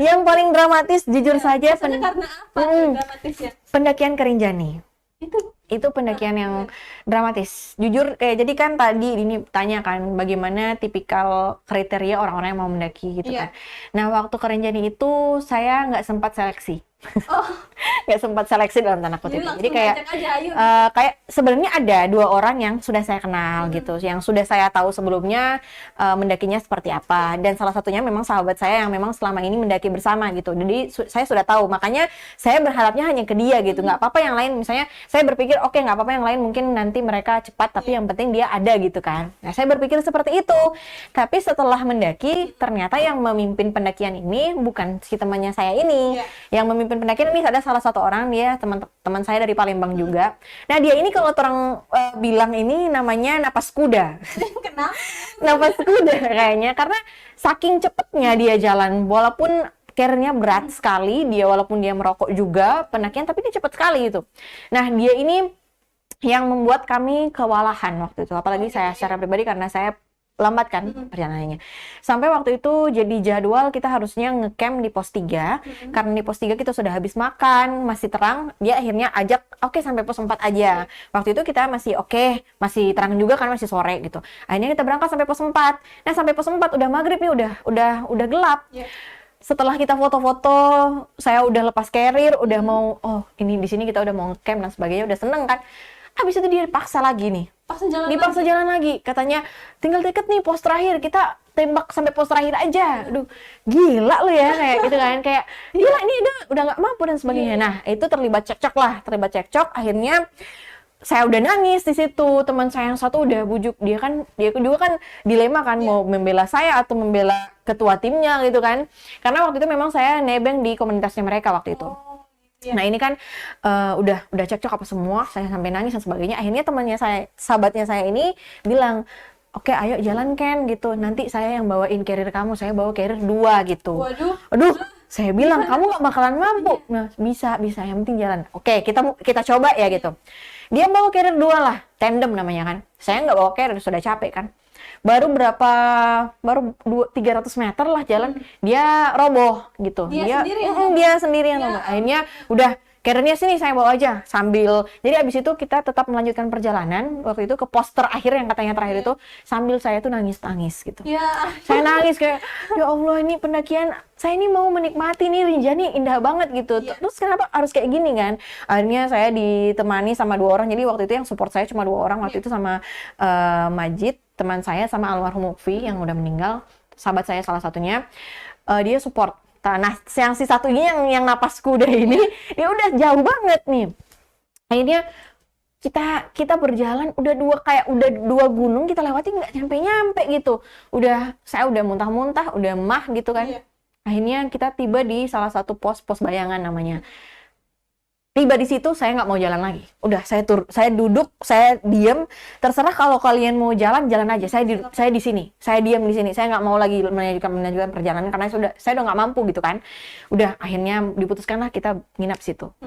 Yang paling dramatis jujur Ya, saja maksudnya karena apa tuh dramatisnya? pendakian ke Rinjani. Itu Itu pendakian yang dramatis. Jujur kayak jadi kan tadi ini tanya kan bagaimana tipikal kriteria orang-orang yang mau mendaki gitu Iya. kan. Nah, waktu ke Rinjani itu saya nggak sempat seleksi. Oh, Nggak sempat seleksi dalam tanda kutip. jadi langsung Jadi kayak ngajak aja, ayo. kayak sebenarnya ada 2 orang yang sudah saya kenal gitu, yang sudah saya tahu sebelumnya mendakinya seperti apa, dan salah satunya memang sahabat saya yang memang selama ini mendaki bersama gitu. Jadi saya sudah tahu, makanya saya berharapnya hanya ke dia gitu. Nggak apa-apa yang lain, misalnya saya berpikir oke, nggak apa-apa yang lain mungkin nanti mereka cepat, tapi yang penting dia ada gitu kan. Nah, saya berpikir seperti itu. Tapi setelah mendaki, ternyata yang memimpin pendakian ini bukan si temannya saya ini. Yang memimpin pendakian ini ada salah satu orang, dia teman saya dari Palembang juga. Nah, dia ini kalau orang bilang ini namanya napas kuda. Kenapa? Napas kuda kayaknya karena saking cepetnya dia jalan, walaupun care-nya berat sekali, dia walaupun dia merokok juga pendakian, tapi dia cepet sekali gitu. Nah, dia ini yang membuat kami kewalahan waktu itu, apalagi saya secara pribadi karena saya lambat kan perjalanannya. Sampai waktu itu jadi jadwal kita harusnya ngecamp di pos 3, karena di pos 3 kita sudah habis makan, masih terang, dia akhirnya ajak oke sampai pos 4 aja. Waktu itu kita masih oke, masih terang juga kan, masih sore gitu. Akhirnya kita berangkat sampai pos 4. Nah, sampai pos 4 udah maghrib nih, udah gelap. Setelah kita foto-foto, saya udah lepas carrier, udah mau ini di sini kita udah mau ngecamp dan sebagainya, udah seneng kan. Habis itu dia paksa lagi nih. Dipaksa jalan lagi. Katanya, tinggal deket nih pos terakhir. Kita tembak sampai pos terakhir aja. Aduh, gila lu ya. Kayak gitu kan. Kayak, gila ini udah nggak mampu dan sebagainya. Nah, itu terlibat cekcok. Akhirnya, saya udah nangis di situ. Teman saya yang satu udah bujuk. Dia juga kan dilema kan. Mau membela saya atau membela ketua timnya gitu kan. Karena waktu itu memang saya nebeng di komunitasnya mereka waktu itu. Nah, ini kan udah cekcok apa semua, saya sampai nangis dan sebagainya. Akhirnya sahabatnya saya ini bilang, oke, ayo jalan Ken gitu. Nanti saya yang bawain carrier kamu, saya bawa carrier 2 gitu. Aduh, saya bilang kamu nggak bakalan mampu. Nah, bisa, yang penting jalan. Oke, kita coba ya gitu. Dia bawa carrier 2 lah, tandem namanya kan. Saya nggak bawa carrier, sudah capek kan. Baru 300 meter lah jalan, dia roboh gitu. Dia sendirian roboh. Akhirnya udah carrier-nya sini saya bawa aja jadi abis itu kita tetap melanjutkan perjalanan waktu itu ke pos terakhir yang katanya terakhir itu, sambil saya tuh nangis gitu. Saya nangis kayak, ya Allah, ini pendakian saya ini mau menikmati nih, Rinjani indah banget gitu. Terus kenapa harus kayak gini kan? Akhirnya saya ditemani sama 2 orang. Jadi waktu itu yang support saya cuma 2 orang waktu itu, sama Majid teman saya, sama almarhum Mukfi yang udah meninggal, sahabat saya salah satunya. Dia support. Nah, yang si satu ini yang napas kuda ini, dia udah jauh banget nih. Akhirnya kita berjalan udah 2 gunung kita lewati, nggak nyampe gitu. Saya udah muntah-muntah, udah mah gitu kan. Akhirnya kita tiba di salah satu pos bayangan namanya. Tiba di situ saya nggak mau jalan lagi. Udah saya duduk, saya diam. Terserah kalau kalian mau jalan aja. Saya di sini. Saya diam di sini. Saya nggak mau lagi melanjutkan perjalanan karena saya udah nggak mampu gitu kan. Udah akhirnya diputuskanlah kita nginap situ.